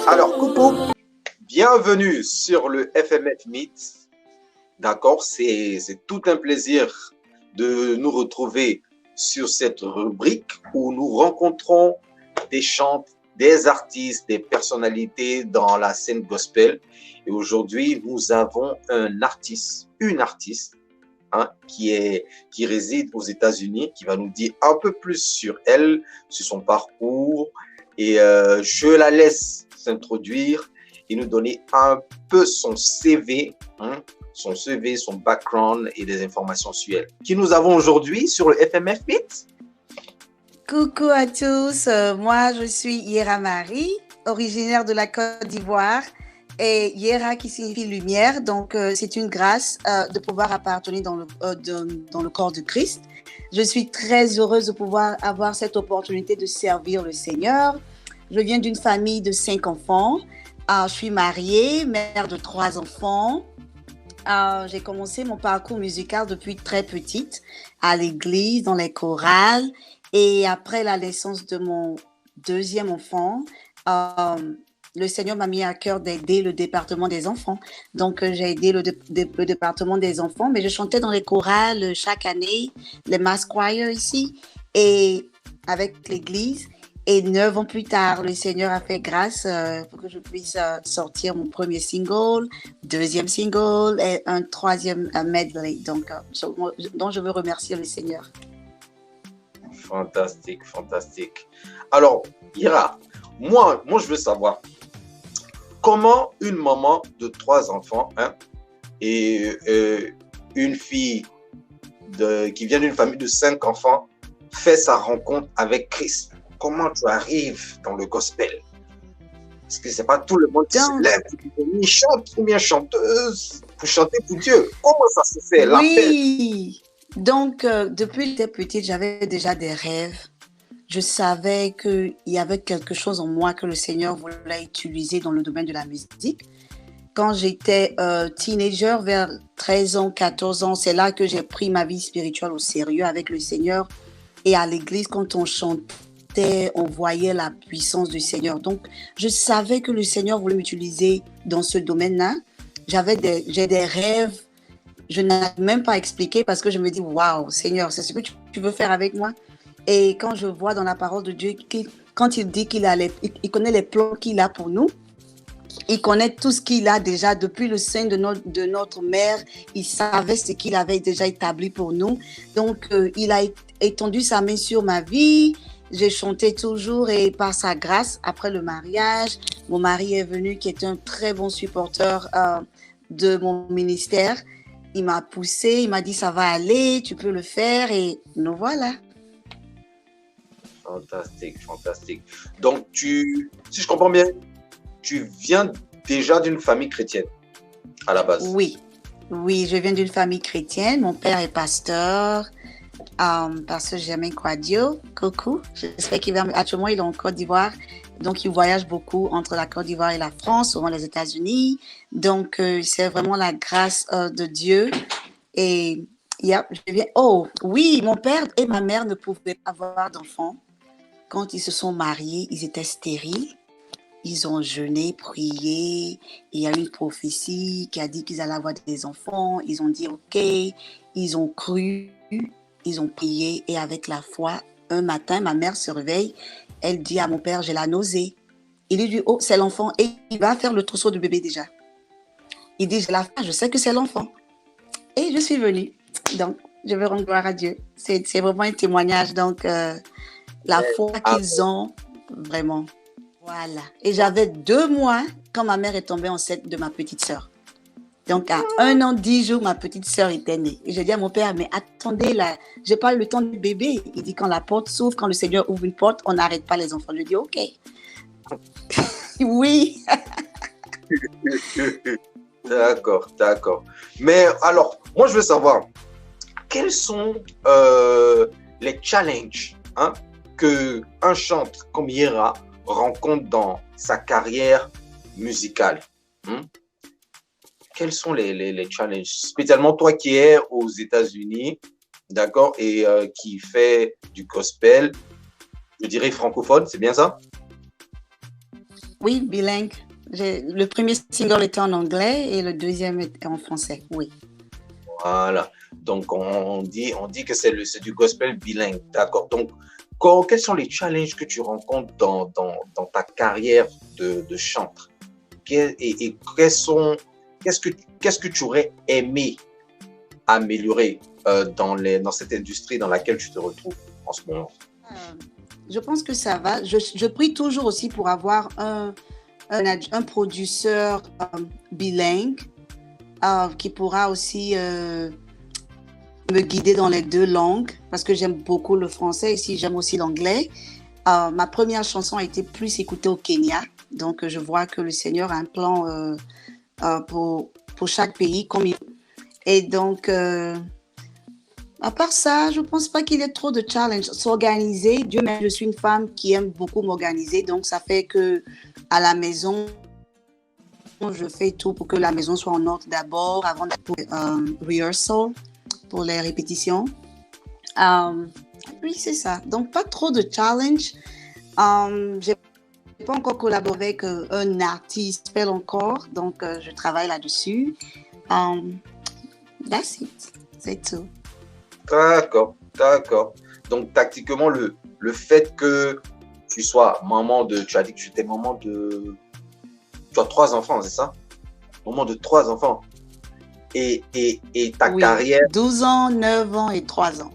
Alors, coucou, bienvenue sur le FMF Meet. D'accord, c'est tout un plaisir de nous retrouver sur cette rubrique où nous rencontrons des chanteurs, des artistes, des personnalités dans la scène gospel. Et aujourd'hui, nous avons un artiste, une artiste, qui réside aux États-Unis, qui va nous dire un peu plus sur elle, sur son parcours. Et je la laisse s'introduire et nous donner un peu son CV, son background et des informations sur elle. Qui nous avons aujourd'hui sur le FMF Meet? Coucou à tous, moi je suis Yera Marie, originaire de la Côte d'Ivoire, et Yera qui signifie lumière, donc c'est une grâce de pouvoir appartenir dans le corps de Christ. Je suis très heureuse de pouvoir avoir cette opportunité de servir le Seigneur. Je viens d'une famille de 5 enfants, je suis mariée, mère de 3 enfants. J'ai commencé mon parcours musical depuis très petite, à l'église, dans les chorales. Et après la naissance de mon deuxième enfant, le Seigneur m'a mis à cœur d'aider le département des enfants. Donc, j'ai aidé le département des enfants, mais je chantais dans les chorales chaque année, les mass choirs ici, et avec l'église. Et 9 ans plus tard, le Seigneur a fait grâce pour que je puisse sortir mon premier single, deuxième single et un troisième medley. Donc je veux remercier le Seigneur. Fantastique, fantastique. Alors, Ira, moi, je veux savoir comment une maman de 3 enfants et une fille qui vient d'une famille de 5 enfants fait sa rencontre avec Christ. Comment tu arrives dans le gospel? Parce que c'est pas tout le monde qui se lève, ni chante ou bien chanteuse pour chanter pour Dieu. Comment ça se fait? Oui. Donc, depuis que j'étais petite, j'avais déjà des rêves. Je savais qu'il y avait quelque chose en moi que le Seigneur voulait utiliser dans le domaine de la musique. Quand j'étais teenager, vers 13 ans, 14 ans, c'est là que j'ai pris ma vie spirituelle au sérieux avec le Seigneur. Et à l'église, quand on chantait, on voyait la puissance du Seigneur. Donc, je savais que le Seigneur voulait m'utiliser dans ce domaine-là. J'ai des rêves. Je n'arrive même pas à expliquer parce que je me dis, waouh, Seigneur, c'est ce que tu veux faire avec moi. Et quand je vois dans la parole de Dieu, quand il dit il connaît les plans qu'il a pour nous, il connaît tout ce qu'il a déjà depuis le sein de notre mère. Il savait ce qu'il avait déjà établi pour nous. Donc, il a étendu sa main sur ma vie. J'ai chanté toujours et par sa grâce, après le mariage, mon mari est venu qui est un très bon supporteur de mon ministère. Il m'a poussé, il m'a dit ça va aller, tu peux le faire et nous voilà. Fantastique, fantastique. Donc, si je comprends bien, tu viens déjà d'une famille chrétienne à la base. Oui, je viens d'une famille chrétienne. Mon père est pasteur, pasteur Germain Quadio. Coucou, j'espère qu'il va actuellement il est en Côte d'Ivoire. Donc, il voyage beaucoup entre la Côte d'Ivoire et la France, souvent les États-Unis. Donc, c'est vraiment la grâce de Dieu. Et je viens. Oh, oui, mon père et ma mère ne pouvaient pas avoir d'enfants. Quand ils se sont mariés, ils étaient stériles. Ils ont jeûné, prié. Il y a une prophétie qui a dit qu'ils allaient avoir des enfants. Ils ont dit OK. Ils ont cru. Ils ont prié. Et avec la foi, un matin, ma mère se réveille. Elle dit à mon père, j'ai la nausée. Il lui dit, oh, c'est l'enfant. Et il va faire le trousseau de bébé déjà. Il dit, j'ai la foi, je sais que c'est l'enfant. Et je suis venue. Donc, je veux rendre gloire à Dieu. C'est vraiment un témoignage. Donc, la foi qu'ils ont, vraiment. Voilà. Et j'avais 2 mois quand ma mère est tombée enceinte de ma petite sœur. Donc, à 1 an, 10 jours, ma petite sœur était née. Et j'ai dit à mon père, mais attendez, là, j'ai pas le temps du bébé. Il dit, quand la porte s'ouvre, quand le Seigneur ouvre une porte, on n'arrête pas les enfants. Je dis, OK. Oui. D'accord, d'accord. Mais alors, moi, je veux savoir, quels sont les challenges qu'un chanteur comme Yera rencontre dans sa carrière musicale? Quels sont les challenges? Spécialement toi qui es aux États-Unis, d'accord, et qui fait du gospel, je dirais francophone, c'est bien ça? Oui, bilingue. Le premier single était en anglais et le deuxième était en français. Oui. Voilà. Donc, on dit que c'est du gospel bilingue. D'accord. Donc, quels sont les challenges que tu rencontres dans ta carrière de chanteur? Et qu'est-ce que tu aurais aimé améliorer dans cette industrie dans laquelle tu te retrouves en ce moment? Euh, je pense que ça va. Je prie toujours aussi pour avoir un producteur bilingue qui pourra aussi me guider dans les deux langues parce que j'aime beaucoup le français et si j'aime aussi l'anglais. Ma première chanson a été plus écoutée au Kenya. Donc, je vois que le Seigneur a un plan pour chaque pays. Et donc, à part ça, je ne pense pas qu'il y ait trop de challenge. S'organiser, Dieu même, je suis une femme qui aime beaucoup m'organiser. Donc, ça fait que à la maison, je fais tout pour que la maison soit en ordre d'abord avant d'être pour rehearsal, pour les répétitions. Oui, c'est ça. Donc, pas trop de challenge. J'ai pas encore collaboré avec un artiste encore, donc je travaille là-dessus. That's it. C'est tout. D'accord, d'accord. Donc, tactiquement, le fait que tu sois maman tu as dit que tu étais maman tu as 3 enfants, c'est ça? Maman de 3 enfants. Et ta Oui, carrière, 12 ans, 9 ans et 3 ans.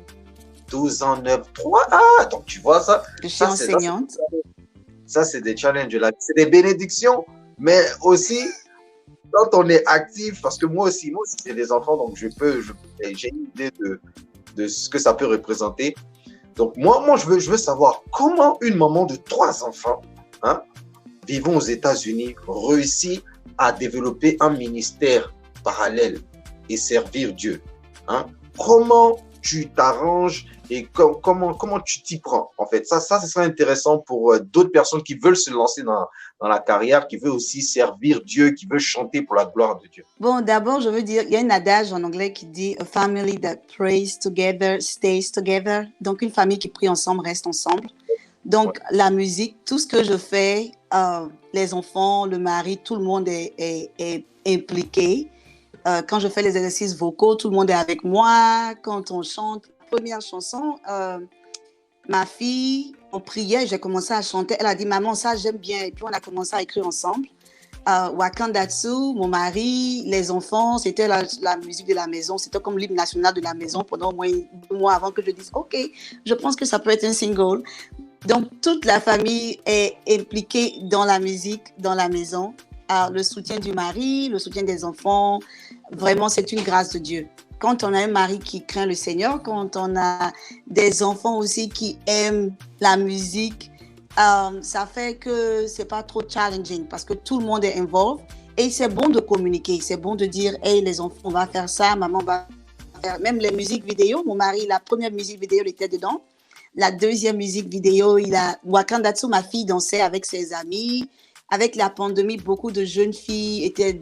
12 ans, 9, 3. Ah, donc tu vois ça, Je suis enseignante. Ça, c'est des challenges de la vie. C'est des bénédictions, mais aussi, quand on est actif, parce que moi aussi j'ai des enfants, donc j'ai une idée de ce que ça peut représenter. Donc, moi je veux savoir comment une maman de 3 enfants, hein, vivant aux États-Unis, réussit à développer un ministère parallèle et servir Dieu. Hein? Comment tu t'arranges et comment tu t'y prends, en fait. Ça, ce serait intéressant pour d'autres personnes qui veulent se lancer dans la carrière, qui veulent aussi servir Dieu, qui veulent chanter pour la gloire de Dieu. Bon, d'abord, je veux dire, il y a un adage en anglais qui dit A family that prays together stays together. Donc, une famille qui prie ensemble reste ensemble. Donc, la musique, tout ce que je fais, les enfants, le mari, tout le monde est impliqué. Quand je fais les exercices vocaux, tout le monde est avec moi. Quand on chante, la première chanson, ma fille, on priait, j'ai commencé à chanter. Elle a dit, maman, ça, j'aime bien. Et puis, on a commencé à écrire ensemble. Wakandatsu, mon mari, les enfants, c'était la musique de la maison. C'était comme l'hymne national de la maison pendant au moins 2 mois avant que je dise, OK, je pense que ça peut être un single. Donc, toute la famille est impliquée dans la musique, dans la maison. Le soutien du mari, le soutien des enfants, vraiment, c'est une grâce de Dieu. Quand on a un mari qui craint le Seigneur, quand on a des enfants aussi qui aiment la musique, ça fait que c'est pas trop challenging parce que tout le monde est involved et c'est bon de communiquer, c'est bon de dire, hey, les enfants, on va faire ça, maman va faire, même les musiques vidéo. Mon mari, la première musique vidéo, il était dedans. La deuxième musique vidéo, Wakandatsu, ma fille, dansait avec ses amis. Avec la pandémie, beaucoup de jeunes filles étaient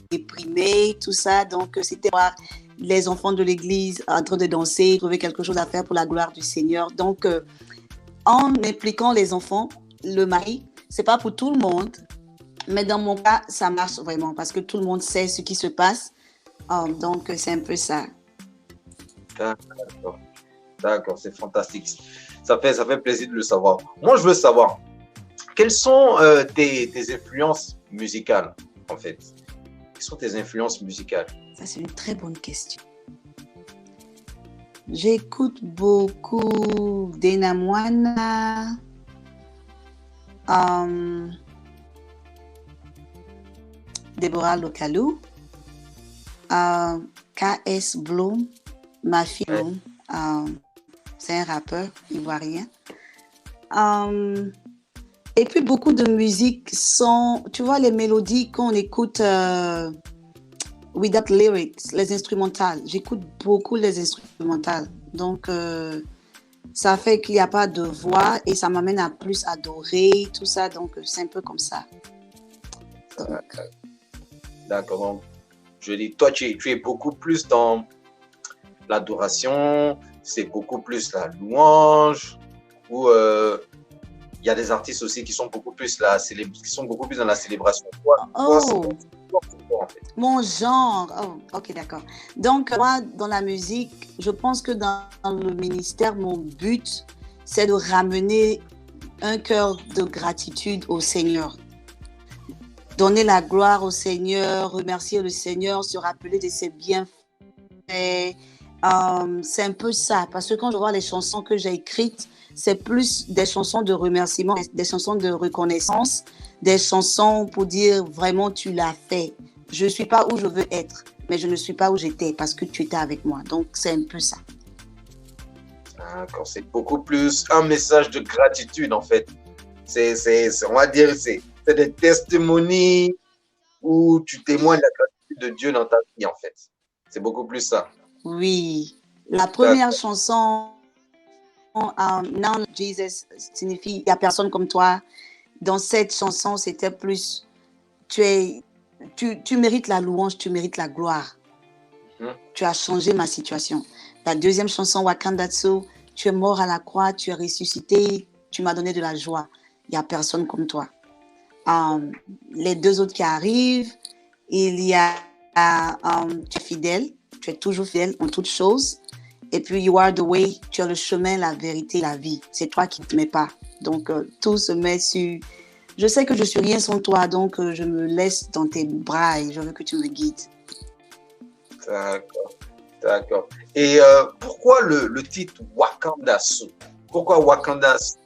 déprimées, tout ça. Donc, c'était voir les enfants de l'église en train de danser, trouver quelque chose à faire pour la gloire du Seigneur. Donc, en impliquant les enfants, le mari, c'est pas pour tout le monde, mais dans mon cas, ça marche vraiment parce que tout le monde sait ce qui se passe. Donc, c'est un peu ça. D'accord. D'accord, c'est fantastique. Ça fait plaisir de le savoir. Moi, je veux savoir, quelles sont tes influences musicales, en fait? Quelles sont tes influences musicales? Ça, c'est une très bonne question. J'écoute beaucoup Dana Moana, Deborah Lokalou, K.S. Bloom, Mafia Bloom. C'est un rappeur ivoirien. Et puis beaucoup de musiques sont, tu vois, les mélodies qu'on écoute without lyrics, les instrumentales. J'écoute beaucoup les instrumentales. Donc, ça fait qu'il n'y a pas de voix et ça m'amène à plus adorer, tout ça. Donc, c'est un peu comme ça. D'accord. Donc, je dis, toi, tu es beaucoup plus dans l'adoration, c'est beaucoup plus la louange, ou il y a des artistes aussi qui sont beaucoup plus qui sont beaucoup plus dans la célébration. Toi, c'est Oh, quoi, en fait? mon genre. Oh, ok, d'accord. Donc, moi, dans la musique, je pense que dans le ministère, mon but, c'est de ramener un cœur de gratitude au Seigneur. Donner la gloire au Seigneur, remercier le Seigneur, se rappeler de ses bienfaits. C'est un peu ça, parce que quand je vois les chansons que j'ai écrites, c'est plus des chansons de remerciement, des chansons de reconnaissance, des chansons pour dire vraiment tu l'as fait. Je ne suis pas où je veux être, mais je ne suis pas où j'étais parce que tu étais avec moi. Donc c'est un peu ça. D'accord, c'est beaucoup plus un message de gratitude, en fait. On va dire, c'est des testimonies où tu témoignes la gratitude de Dieu dans ta vie, en fait. C'est beaucoup plus ça. Oui, la première D'accord. chanson, Now Jesus, signifie il n'y a personne comme toi. Dans cette chanson, c'était plus tu mérites la louange, tu mérites la gloire. Tu as changé ma situation. La deuxième chanson, Wakandatsu, tu es mort à la croix, tu es ressuscité, tu m'as donné de la joie. Il n'y a personne comme toi. Les deux autres qui arrivent, il y a tu es fidèle, tu es toujours fidèle en toutes choses. Et puis, you are the way, tu es le chemin, la vérité, la vie. C'est toi qui ne te mets pas. Donc, tout se met sur... Je sais que je suis rien sans toi, donc je me laisse dans tes bras et je veux que tu me guides. D'accord. D'accord. Et pourquoi le titre Wakanda Su? Pourquoi Wakanda Su?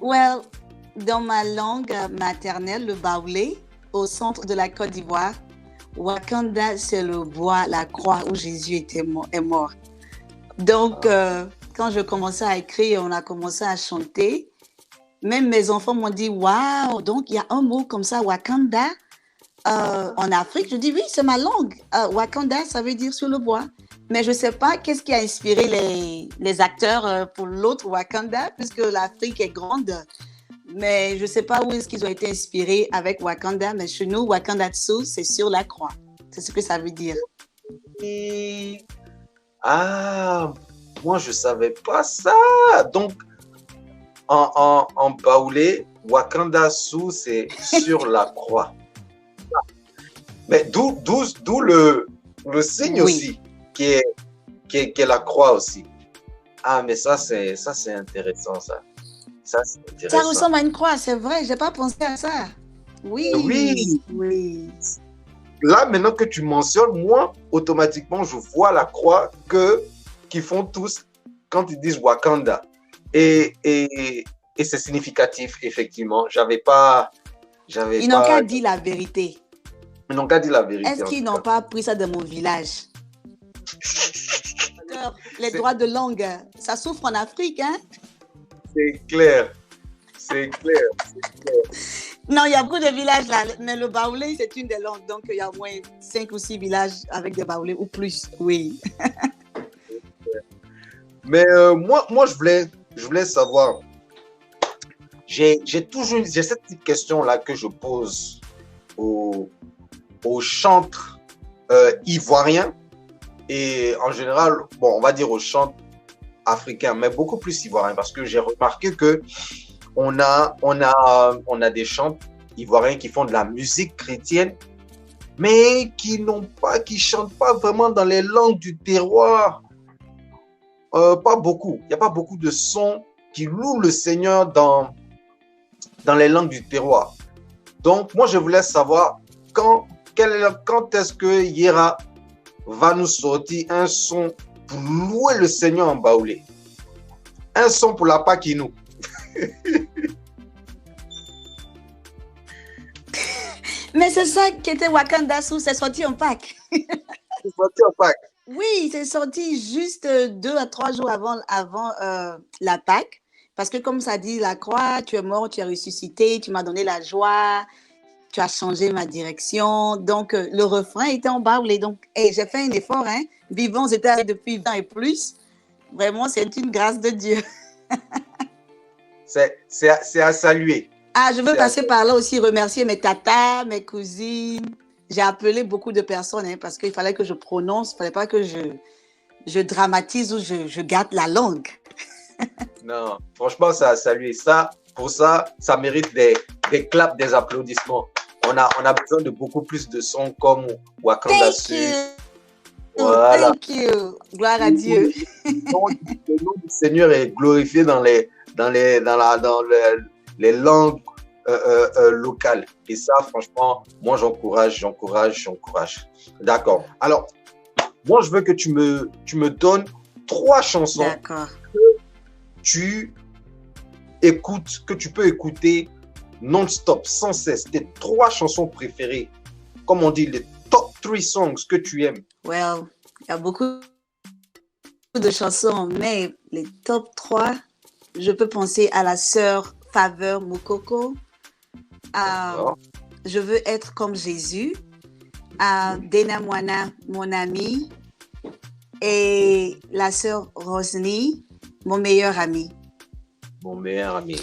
Well, dans ma langue maternelle, le baoulé, au centre de la Côte d'Ivoire, Wakanda, c'est le bois, la croix où Jésus est mort. Donc, quand je commençais à écrire, on a commencé à chanter. Même mes enfants m'ont dit, waouh, donc il y a un mot comme ça, Wakanda, en Afrique. Je dis, oui, c'est ma langue. Wakanda, ça veut dire sur le bois. Mais je ne sais pas qu'est-ce qui a inspiré les acteurs pour l'autre Wakanda, puisque l'Afrique est grande. Mais je ne sais pas où est-ce qu'ils ont été inspirés avec Wakanda. Mais chez nous, Wakandatsu, c'est sur la croix. C'est ce que ça veut dire. Et... Ah, moi, je ne savais pas ça. Donc, en baoulé, Wakanda Su, c'est sur la croix. Mais d'où le signe Oui. aussi, qui est la croix aussi. Ah, mais ça, c'est intéressant, ça. Ça, c'est Ça intéressant. ressemble à une croix, c'est vrai. Je n'ai pas pensé à ça. Oui. Oui. Oui. Là, maintenant que tu mentionnes, moi, automatiquement, je vois la croix qu'ils font tous quand ils disent Wakanda. Et c'est significatif, effectivement. Ils n'ont qu'à dire la vérité. Ils n'ont qu'à dire la vérité. Est-ce qu'ils n'ont pas appris ça de mon village? Les droits de langue, ça souffre en Afrique, hein? C'est clair. C'est clair. Non, il y a beaucoup de villages là, mais le baoulé, c'est une des langues. Donc, il y a au moins 5 ou 6 villages avec des baoulés ou plus, oui. Mais moi, je voulais savoir, j'ai cette petite question-là que je pose aux chantres ivoiriens et en général, bon, on va dire aux chantres africains, mais beaucoup plus ivoiriens, parce que j'ai remarqué que on a des chantres ivoiriens qui font de la musique chrétienne, mais qui chantent pas vraiment dans les langues du terroir. Pas beaucoup. Il n'y a pas beaucoup de sons qui louent le Seigneur dans les langues du terroir. Donc, moi, je voulais savoir quand est-ce que Yera va nous sortir un son pour louer le Seigneur en baoulé. Un son pour la Pakinou. Mais c'est ça qui était Wakanda Su, c'est sorti en Pâques. C'est sorti en Pâques. Oui, c'est sorti juste 2 à 3 jours avant la Pâques. Parce que comme ça dit, la croix, tu es mort, tu es ressuscité, tu m'as donné la joie, tu as changé ma direction. Donc, le refrain était en baoulé. Donc, j'ai fait un effort. Hein. Vivons aux États depuis 20 ans et plus. Vraiment, c'est une grâce de Dieu. C'est à saluer. Ah, je veux passer par là aussi, remercier mes tatas, mes cousines. J'ai appelé beaucoup de personnes hein, parce qu'il fallait que je prononce, il ne fallait pas que je dramatise ou je gâte la langue. Non, franchement, ça lui, ça, pour ça, ça mérite des claps, des applaudissements. On a besoin de beaucoup plus de sons comme Wakanda Thank Su. you. Voilà. Thank you. Gloire à Dieu. Le nom du Seigneur est glorifié les langues locales. Et ça, franchement, moi, j'encourage. D'accord. Alors, moi, je veux que tu me donnes 3 chansons D'accord. tu écoutes, que tu peux écouter non-stop, sans cesse. Tes 3 chansons préférées. Comme on dit, les top 3 songs que tu aimes. Well, il y a beaucoup de chansons, mais les top 3, je peux penser à la sœur Faveur Moukoko, à Je veux être comme Jésus, à Dena Moana, mon ami, et la sœur Rosny, mon meilleur ami. Mon meilleur ami.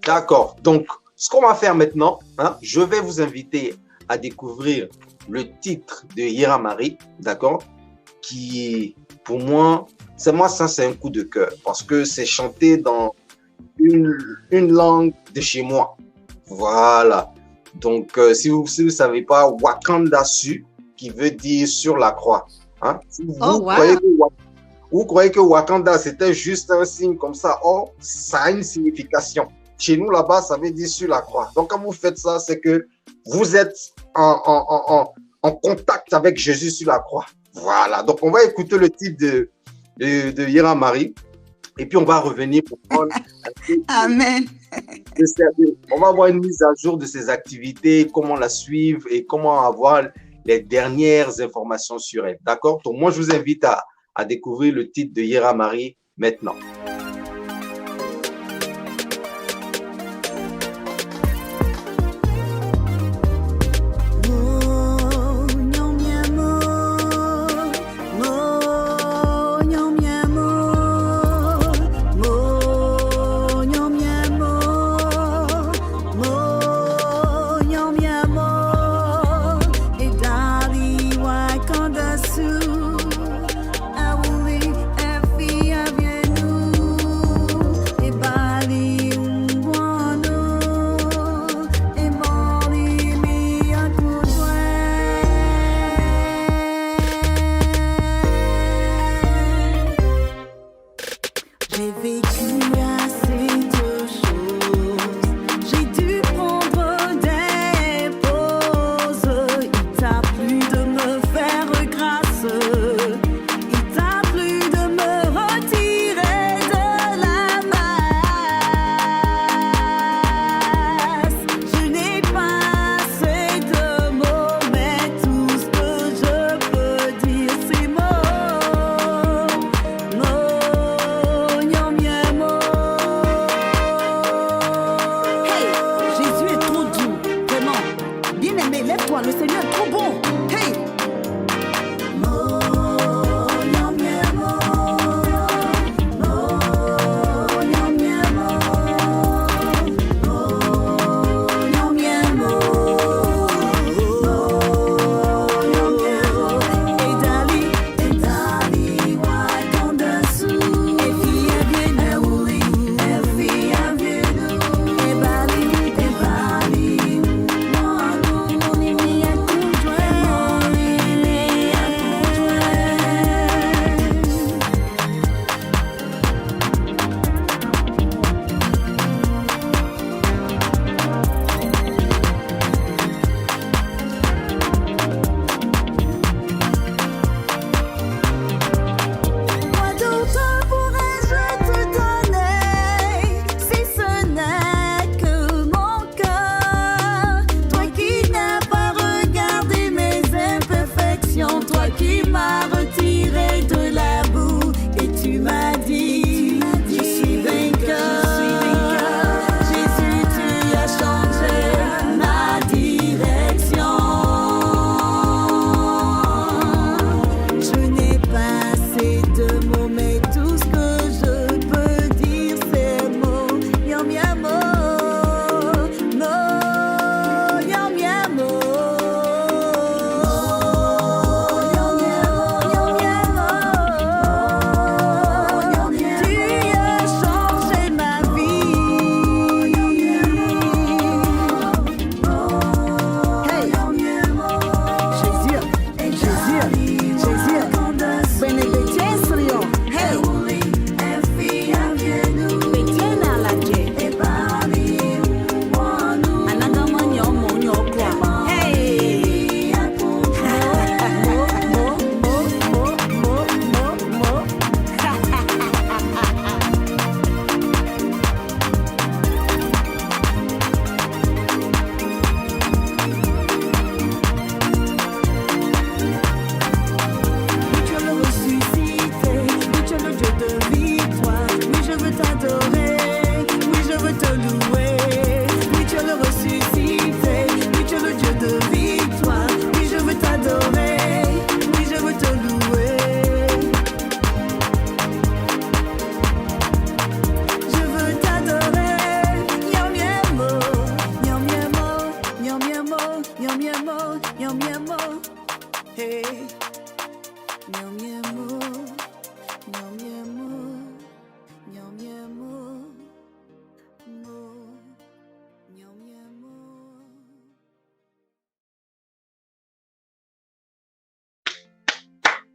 D'accord. Donc, ce qu'on va faire maintenant, je vais vous inviter à découvrir le titre de Hira Marie, d'accord, qui, pour moi, ça, c'est un coup de cœur, parce que c'est chanté dans une langue de chez moi. Voilà. Donc, si vous ne savez pas, Wakanda Su, qui veut dire sur la croix. Si vous croyez que Wakanda, c'était juste un signe comme ça. Oh, ça a une signification. Chez nous, là-bas, ça veut dire sur la croix. Donc, quand vous faites ça, c'est que vous êtes en contact avec Jésus sur la croix. Voilà. Donc, on va écouter le titre de Hira Marie. Et puis, on va revenir pour prendre Amen. On va avoir une mise à jour de ses activités, comment la suivre et comment avoir les dernières informations sur elle. D'accord? Donc, moi, je vous invite à découvrir le titre de Hira Marie maintenant.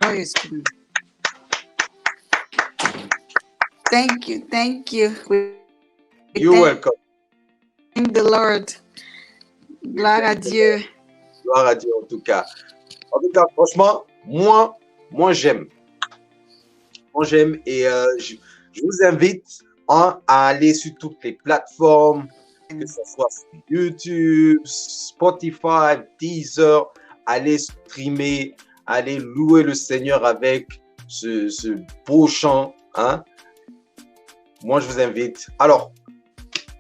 Oh, yes. Thank you, thank you. You're welcome. Thank the Lord. Gloire à Dieu. Gloire à Dieu en tout cas. En tout cas, franchement, moi j'aime. Moi j'aime et je vous invite à aller sur toutes les plateformes, que ce soit sur YouTube, Spotify, Deezer, aller streamer, aller louer le Seigneur avec ce beau chant. Hein? Moi, je vous invite. Alors,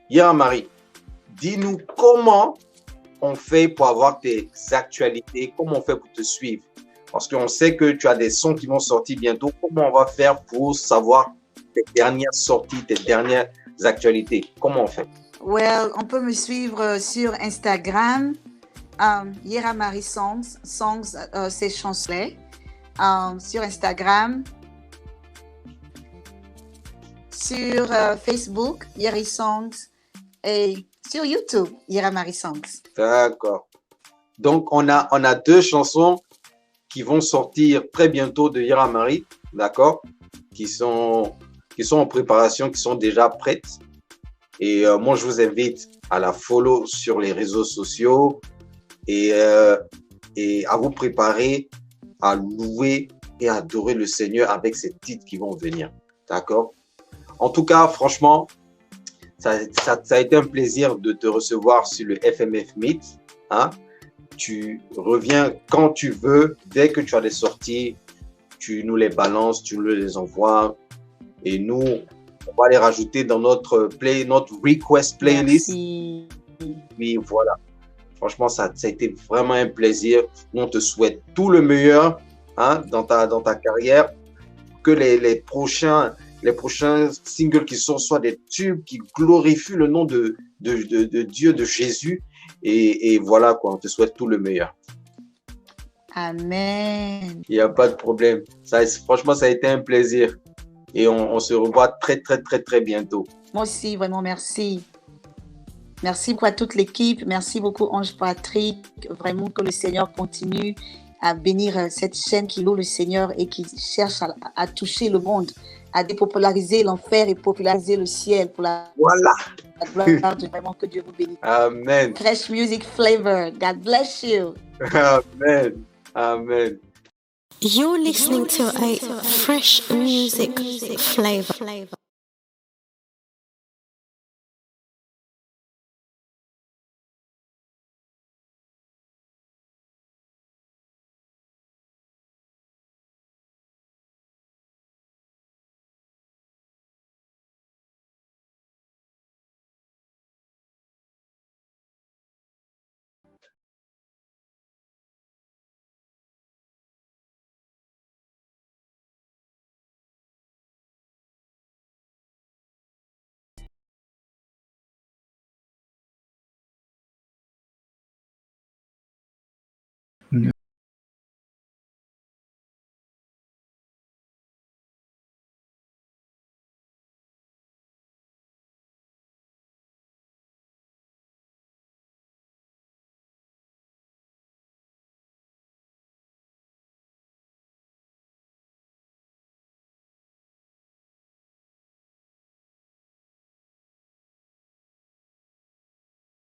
Yera Marie, dis-nous comment on fait pour avoir tes actualités, comment on fait pour te suivre. Parce qu'on sait que tu as des sons qui vont sortir bientôt. Comment on va faire pour savoir tes dernières sorties, tes dernières actualités? Comment on fait? Well, on peut me suivre sur Instagram, Yera Marie Songs, c'est chancelet. Sur Instagram, sur Facebook, Yera Songs, et sur YouTube, Yera Marie Songs. D'accord. Donc, on a deux chansons qui vont sortir très bientôt de Yera Marie, d'accord, qui sont en préparation, qui sont déjà prêtes. Et moi, je vous invite à la follow sur les réseaux sociaux et à vous préparer à louer et à adorer le Seigneur avec ces titres qui vont venir. D'accord? En tout cas, franchement, ça a été un plaisir de te recevoir sur le FMF Meet. Hein? Tu reviens quand tu veux. Dès que tu as des sorties, tu nous les balances, tu nous les envoies. Et nous, on va les rajouter dans notre request playlist. Merci. Oui, voilà. Franchement, ça a été vraiment un plaisir. Nous, on te souhaite tout le meilleur, hein, dans ta carrière. Que les prochains singles qui sortent soient des tubes qui glorifient le nom de Dieu, de Jésus. Et voilà, quoi. On te souhaite tout le meilleur. Amen. Il n'y a pas de problème. Franchement, ça a été un plaisir. Et on se revoit très, très, très, très bientôt. Moi aussi, vraiment, merci. Merci beaucoup à toute l'équipe. Merci beaucoup, Ange Patrick. Vraiment que le Seigneur continue à bénir cette chaîne qui loue le Seigneur et qui cherche à toucher le monde, à dépopulariser l'enfer et populariser le ciel pour la gloire de vraiment que Dieu vous bénisse. Amen. Fresh music flavor. God bless you. Amen. Amen. You're listening to a fresh music flavor.